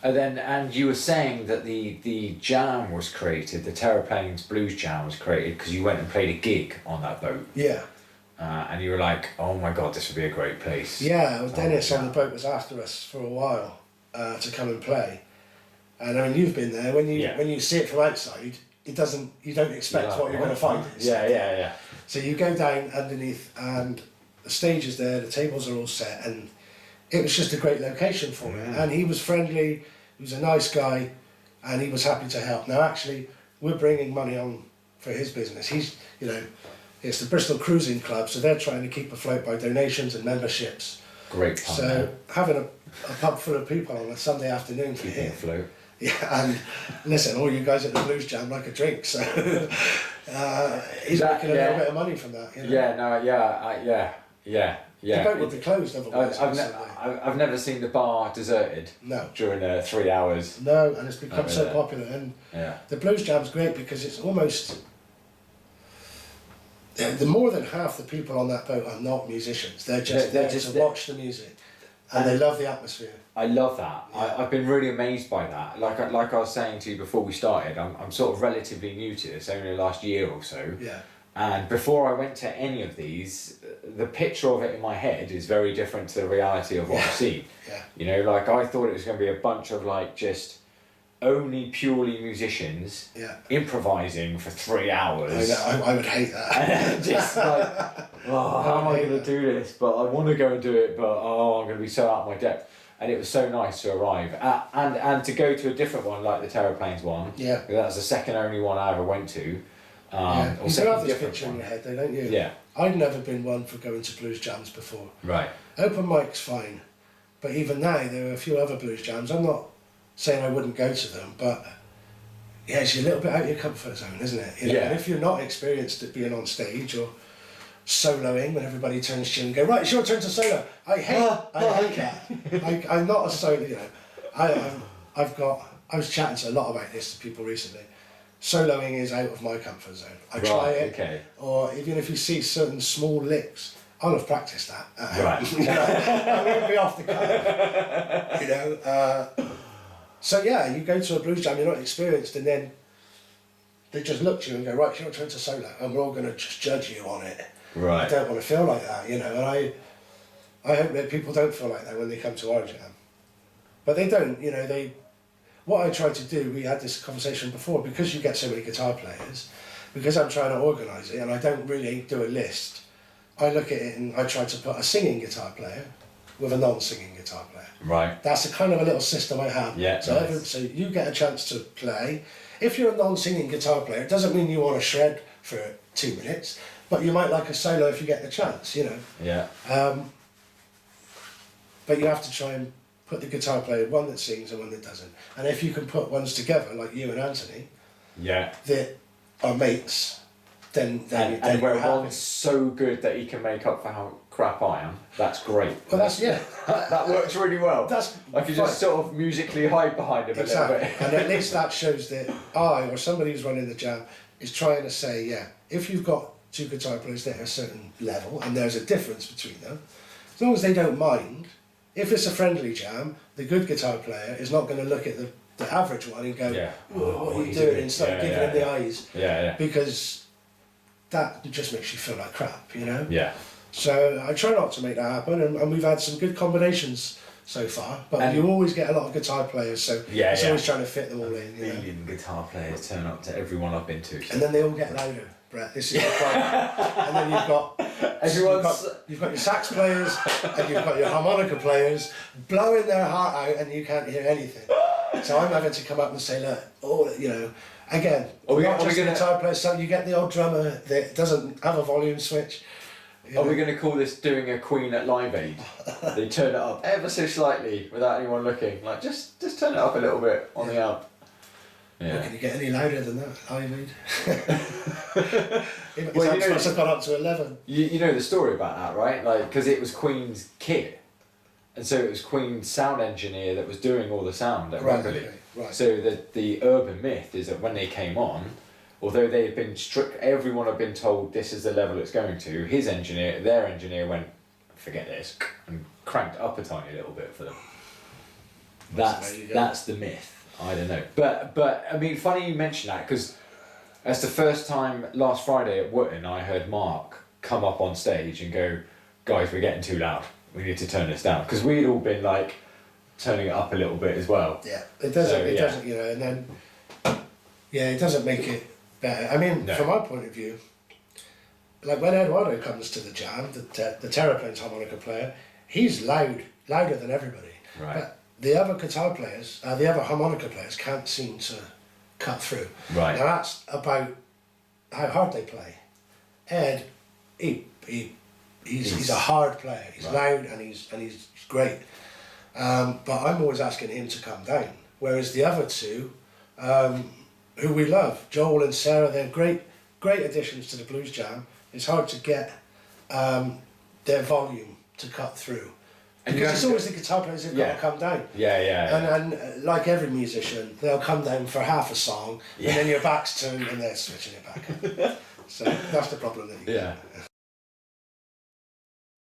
And you were saying that the jam was created, the Terraplanes Blues Jam was created because you went and played a gig on that boat. Yeah. And you were like, oh my God, this would be a great place. Yeah, Dennis on the boat was after us for a while to come and play. And I mean, you've been there. When you see it from outside, you don't expect what you're going to find. Yeah. So you go down underneath, and the stage is there, the tables are all set, and it was just a great location for it. And he was friendly, he was a nice guy, and he was happy to help. Now, actually, we're bringing money on for his business. He's, it's the Bristol Cruising Club, so they're trying to keep afloat by donations and memberships. Great fun. So having a pub full of people on a Sunday afternoon for him. Afloat. Yeah, and listen, all you guys at the Blues Jam like a drink, so he's making a little bit of money from that. Yeah. The boat would be closed otherwise. I've never seen the bar deserted. No. During 3 hours. No, and it's become so popular, and the Blues Jam's great because it's almost. The more than half the people on that boat are not musicians. They're just there to watch the music, and they love the atmosphere. I love that. Yeah. I've been really amazed by that. Like I was saying to you before we started, I'm sort of relatively new to this, only the last year or so. Yeah. And before I went to any of these, the picture of it in my head is very different to the reality of what I've seen. Yeah. Like I thought it was going to be a bunch of like just only purely musicians improvising for 3 hours. I would hate that. Just like, how am I going to do this? But I want to go and do it, but I'm going to be so out of my depth. And it was so nice to arrive and to go to a different one like the Terraplanes one. Yeah. That's the second only one I ever went to. You still have this picture in your head though, don't you? Yeah. I'd never been one for going to blues jams before. Right. Open mic's fine, but even now there are a few other blues jams. I'm not saying I wouldn't go to them, but it's a little bit out of your comfort zone, isn't it? And if you're not experienced at being on stage or soloing when everybody turns to you and go, right, it's your turn to solo. I hate that. I'm not a solo, I was chatting to a lot about this to people recently. Soloing is out of my comfort zone. I try it, or even if you see certain small licks, I'll have practiced that. I won't be off the cuff. So you go to a blues jam, you're not experienced, and then they just look at you and go, right, it's your turn to solo, and we're all going to just judge you on it. Right. I don't want to feel like that, and I hope that people don't feel like that when they come to our jam. But they don't, what I try to do, we had this conversation before, because you get so many guitar players, because I'm trying to organise it and I don't really do a list, I look at it and I try to put a singing guitar player with a non-singing guitar player. Right. That's a kind of a little system I have. Yeah. So you get a chance to play. If you're a non-singing guitar player, it doesn't mean you want to shred for 2 minutes, but you might like a solo if you get the chance, Yeah. But you have to try and put the guitar player, one that sings and one that doesn't. And if you can put ones together, like you and Anthony, that are mates, then where one's so good that he can make up for how crap I am, that's great. Well, that works really well. That's like you just sort of musically hide behind him a little bit. And at least that shows that I, or somebody who's running the jam, is trying to say, if you've got 2 guitar players that are a certain level, and there's a difference between them, as long as they don't mind, if it's a friendly jam, the good guitar player is not going to look at the average one and go, what are you doing? And start giving him the eyes. Because that just makes you feel like crap, Yeah. So I try not to make that happen, and we've had some good combinations so far, but you always get a lot of guitar players, so it's always trying to fit them all in. A million guitar players turn up to every one I've been to. So. And then they all get louder, Brett. This is the problem. And then you've got your sax players and you've got your harmonica players blowing their heart out, and you can't hear anything. So I'm having to come up and say, look, again, not just guitar players. So you get the old drummer that doesn't have a volume switch. Are we going to call this doing a Queen at Live Aid? They turn it up ever so slightly without anyone looking. Like just turn it up a little bit on the amp. Yeah. Well, can you get any louder than that, Live Aid? It's must have gone up to 11. You know the story about that, right? Like, because it was Queen's kit, and so it was Queen's sound engineer that was doing all the sound at Wembley. Okay, right. So the urban myth is that when they came on, although they had been everyone had been told this is the level it's going to, their engineer went, forget this, and cranked up a tiny little bit for them. That's the myth. I don't know, but I mean, funny you mention that because that's the first time last Friday at Wootton I heard Mark come up on stage and go, "Guys, we're getting too loud. We need to turn this down," because we'd all been like turning it up a little bit as well. Yeah, it doesn't, you know, and then it doesn't make it better. I mean, from my point of view, like when Eduardo comes to the jam, the Terraplanes harmonica player, he's louder than everybody. Right. But the other guitar players, the other harmonica players can't seem to cut through. Right. Now that's about how hard they play. Ed, he's a hard player. He's loud and he's great. But I'm always asking him to come down. Whereas the other two, who we love, Joel and Sarah, they're great additions to the Blues Jam. It's hard to get their volume to cut through. Because it's always the guitar players who've got to come down. And like every musician, they'll come down for half a song, and then your back's turned and they're switching it back. So that's the problem that you get.